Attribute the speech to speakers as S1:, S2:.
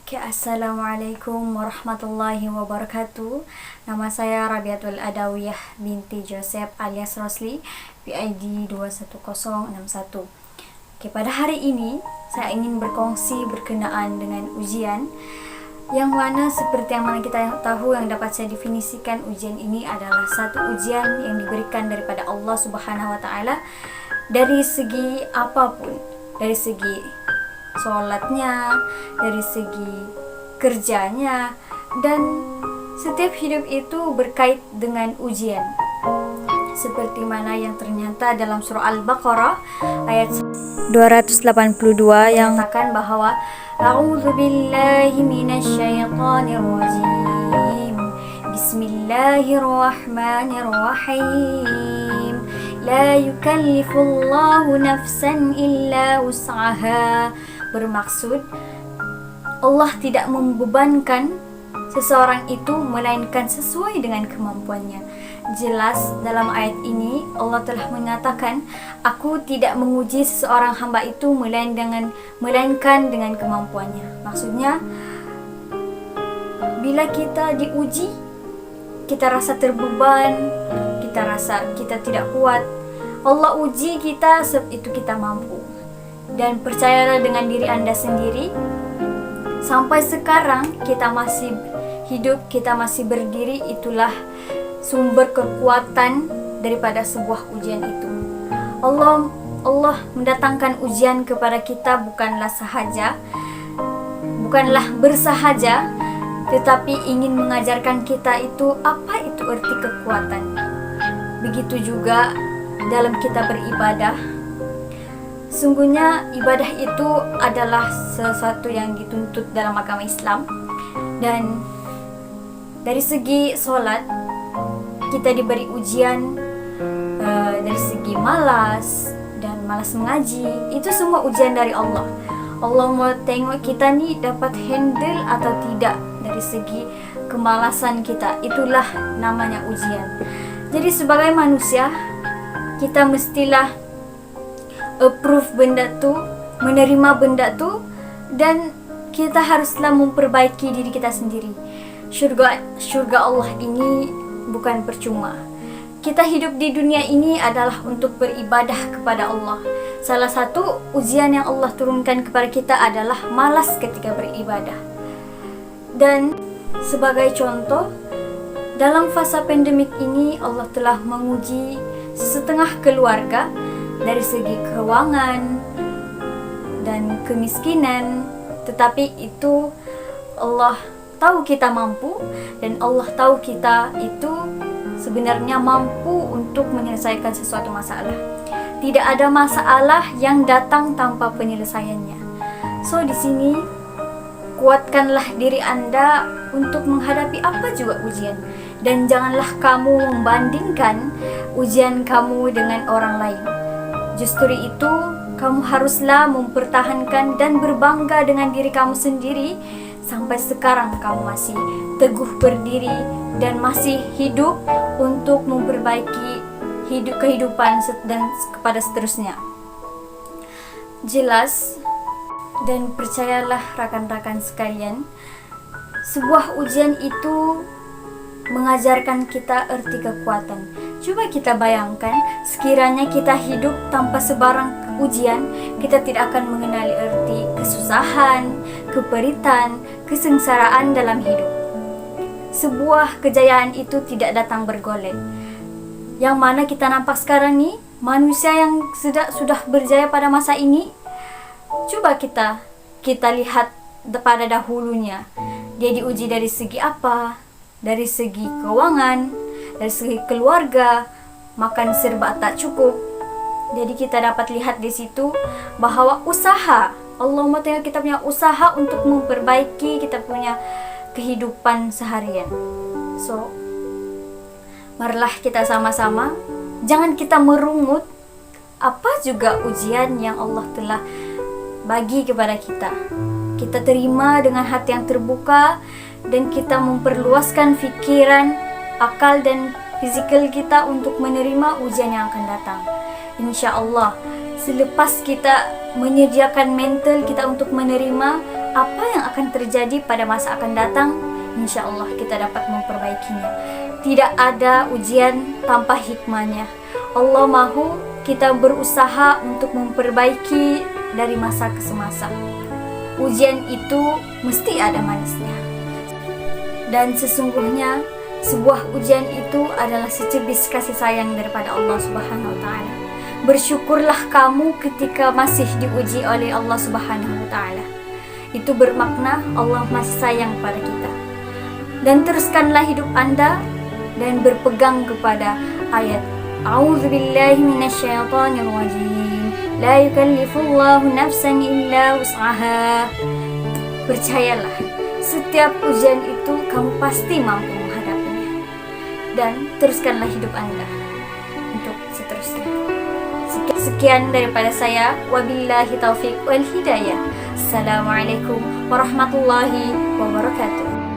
S1: Assalamualaikum warahmatullahi wabarakatuh. Nama saya Rabiatul Adawiyah binti Joseph alias Rosli, PID 21061. Pada hari ini saya ingin berkongsi berkenaan dengan ujian, yang mana seperti yang mana kita tahu, yang dapat saya definisikan, ujian ini adalah satu ujian yang diberikan daripada Allah Subhanahu wa taala dari segi apapun, dari segi sholatnya, dari segi kerjanya, dan setiap hidup itu berkait dengan ujian. Seperti mana yang ternyata dalam surah Al-Baqarah ayat 282 yang mengatakan bahwa A'udzu billahi minasyaitonir rajim. Bismillahirrahmanirrahim. La yukallifullahu nafsan illa wus'aha. Bermaksud Allah tidak membebankan seseorang itu melainkan sesuai dengan kemampuannya. Jelas dalam ayat ini Allah telah mengatakan, aku tidak menguji seseorang hamba itu melainkan dengan kemampuannya. Maksudnya, bila kita diuji, kita rasa terbeban, kita rasa kita tidak kuat, Allah uji kita itu kita mampu. Dan percayalah dengan diri Anda sendiri, sampai sekarang kita masih hidup, kita masih berdiri, itulah sumber kekuatan daripada sebuah ujian itu. Allah mendatangkan ujian kepada kita bukanlah bersahaja, tetapi ingin mengajarkan kita itu apa itu arti kekuatan. Begitu juga dalam kita beribadah. Sungguhnya ibadah itu adalah sesuatu yang dituntut dalam agama Islam. Dan dari segi sholat, kita diberi ujian dari segi malas dan malas mengaji. Itu semua ujian dari Allah. Allah mau tengok kita nih dapat handle atau tidak dari segi kemalasan kita. Itulah namanya ujian. Jadi sebagai manusia, kita mestilah approve benda tu, menerima benda tu, dan kita haruslah memperbaiki diri kita sendiri. Syurga Allah ini bukan percuma. Kita hidup di dunia ini adalah untuk beribadah kepada Allah. Salah satu ujian yang Allah turunkan kepada kita adalah malas ketika beribadah. Dan sebagai contoh, dalam fasa pandemik ini Allah telah menguji setengah keluarga dari segi keuangan dan kemiskinan, tetapi itu Allah tahu kita mampu, dan Allah tahu kita itu sebenarnya mampu untuk menyelesaikan sesuatu masalah. Tidak ada masalah yang datang tanpa penyelesaiannya. So di sini kuatkanlah diri Anda untuk menghadapi apa juga ujian, dan janganlah kamu membandingkan ujian kamu dengan orang lain. Justru itu, kamu haruslah mempertahankan dan berbangga dengan diri kamu sendiri. Sampai sekarang kamu masih teguh berdiri dan masih hidup untuk memperbaiki kehidupan dan kepada seterusnya. Jelas dan percayalah rakan-rakan sekalian, sebuah ujian itu mengajarkan kita arti kekuatan. Coba kita bayangkan, sekiranya kita hidup tanpa sebarang ujian, kita tidak akan mengenali arti kesusahan, keperitan, kesengsaraan dalam hidup. Sebuah kejayaan itu tidak datang bergolek. Yang mana kita nampak sekarang nih, manusia yang sudah berjaya pada masa ini, coba kita lihat pada dahulunya. Dia diuji dari segi apa? Dari segi keuangan, dari segi keluarga, makan serba tak cukup. Jadi kita dapat lihat di situ bahwa usaha, Allah mau tengok kita punya usaha untuk memperbaiki kita punya kehidupan seharian. So, marilah kita sama-sama, jangan kita merungut apa juga ujian yang Allah telah bagi kepada kita. Kita terima dengan hati yang terbuka, dan kita memperluaskan pikiran, akal dan fisikal kita untuk menerima ujian yang akan datang. Insya Allah, selepas kita menyediakan mental kita untuk menerima, apa yang akan terjadi pada masa akan datang, insya Allah kita dapat memperbaikinya. Tidak ada ujian tanpa hikmahnya. Allah mahu kita berusaha untuk memperbaiki dari masa ke semasa. Ujian itu mesti ada manisnya. Dan sesungguhnya sebuah ujian itu adalah secebis kasih sayang daripada Allah Subhanahu wa taala. Bersyukurlah kamu ketika masih diuji oleh Allah Subhanahu wa taala. Itu bermakna Allah masih sayang pada kita. Dan teruskanlah hidup Anda dan berpegang kepada ayat A'udzubillahi minasyaitonir rajim. La yukallifullahu nafsan illa wus'aha. Percayalah, setiap ujian itu kamu pasti mampu menghadapinya. Dan teruskanlah hidup Anda untuk seterusnya. Sekian daripada saya. Wabillahi taufiq wal hidayah. Assalamualaikum warahmatullahi wabarakatuh.